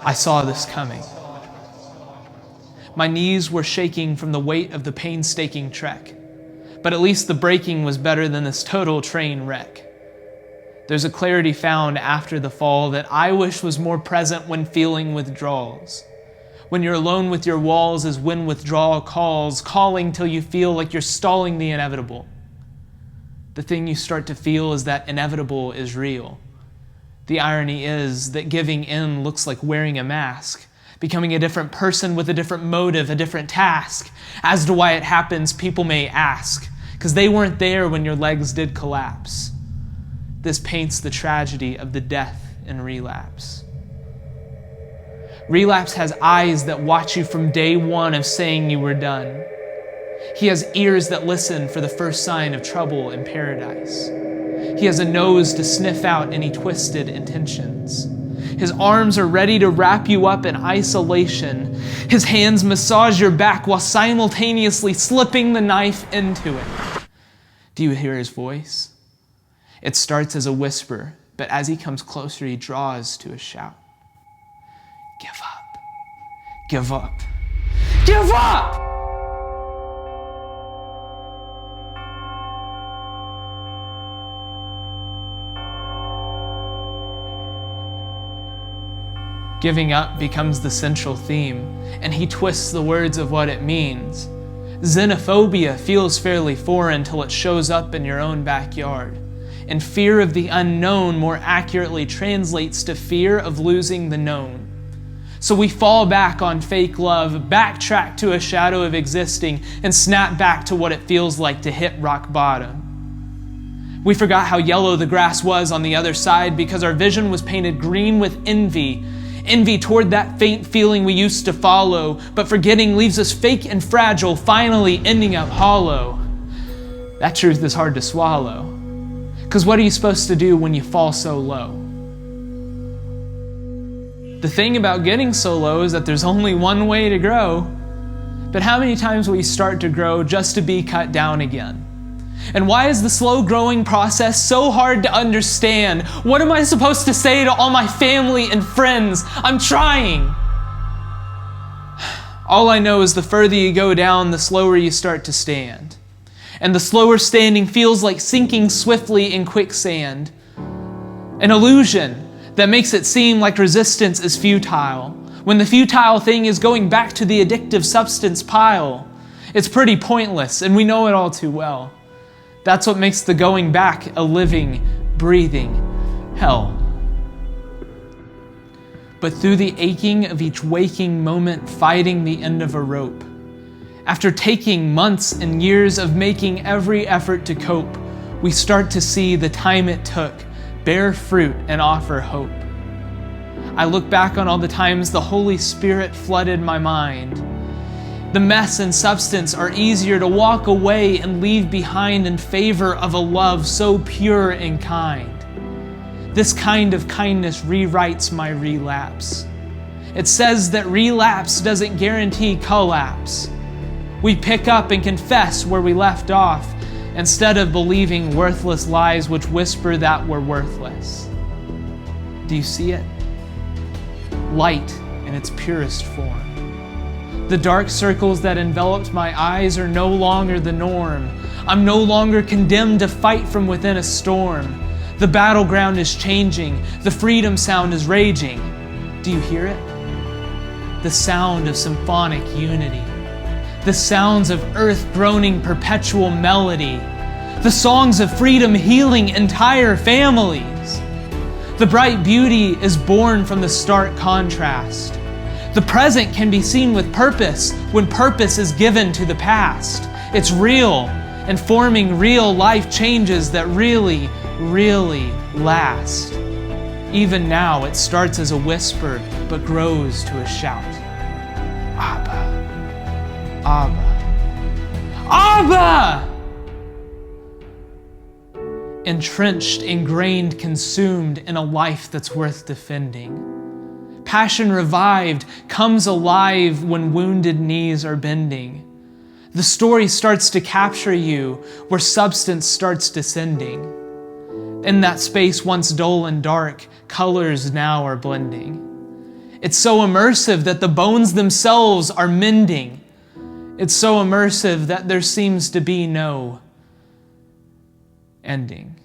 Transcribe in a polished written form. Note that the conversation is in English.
I saw this coming. My knees were shaking from the weight of the painstaking trek, but at least the braking was better than this total train wreck. There's a clarity found after the fall that I wish was more present when feeling withdrawals. When you're alone with your walls is when withdrawal calls, calling till you feel like you're stalling the inevitable. The thing you start to feel is that inevitable is real. The irony is that giving in looks like wearing a mask, becoming a different person with a different motive, a different task. As to why it happens, people may ask, because they weren't there when your legs did collapse. This paints the tragedy of the death in relapse. Relapse has eyes that watch you from day one of saying you were done. He has ears that listen for the first sign of trouble in paradise. He has a nose to sniff out any twisted intentions. His arms are ready to wrap you up in isolation. His hands massage your back while simultaneously slipping the knife into it. Do you hear his voice? It starts as a whisper, but as he comes closer, he draws to a shout. Give up. Give up. Give up! Giving up becomes the central theme, and he twists the words of what it means. Xenophobia feels fairly foreign till it shows up in your own backyard. And fear of the unknown more accurately translates to fear of losing the known. So we fall back on fake love, backtrack to a shadow of existing, and snap back to what it feels like to hit rock bottom. We forgot how yellow the grass was on the other side because our vision was painted green with envy. Envy toward that faint feeling we used to follow, but forgetting leaves us fake and fragile, finally ending up hollow. That truth is hard to swallow. Because what are you supposed to do when you fall so low? The thing about getting so low is that there's only one way to grow. But how many times will you start to grow just to be cut down again? And why is the slow growing process so hard to understand? What am I supposed to say to all my family and friends? I'm trying. All I know is the further you go down, the slower you start to stand. And the slower standing feels like sinking swiftly in quicksand. An illusion that makes it seem like resistance is futile, when the futile thing is going back to the addictive substance pile. It's pretty pointless, and we know it all too well. That's what makes the going back a living, breathing hell. But through the aching of each waking moment, fighting the end of a rope, after taking months and years of making every effort to cope, we start to see the time it took bear fruit and offer hope. I look back on all the times the Holy Spirit flooded my mind. The mess and substance are easier to walk away and leave behind in favor of a love so pure and kind. This kind of kindness rewrites my relapse. It says that relapse doesn't guarantee collapse. We pick up and confess where we left off instead of believing worthless lies which whisper that we're worthless. Do you see it? Light in its purest form. The dark circles that enveloped my eyes are no longer the norm. I'm no longer condemned to fight from within a storm. The battleground is changing. The freedom sound is raging. Do you hear it? The sound of symphonic unity. The sounds of earth groaning perpetual melody. The songs of freedom healing entire families. The bright beauty is born from the stark contrast. The present can be seen with purpose when purpose is given to the past. It's real, and forming real life changes that really, really last. Even now, it starts as a whisper, but grows to a shout. Abba. Abba. Abba! Entrenched, ingrained, consumed in a life that's worth defending. Passion revived comes alive when wounded knees are bending. The story starts to capture you where substance starts descending. In that space once dull and dark, colors now are blending. It's so immersive that the bones themselves are mending. It's so immersive that there seems to be no ending.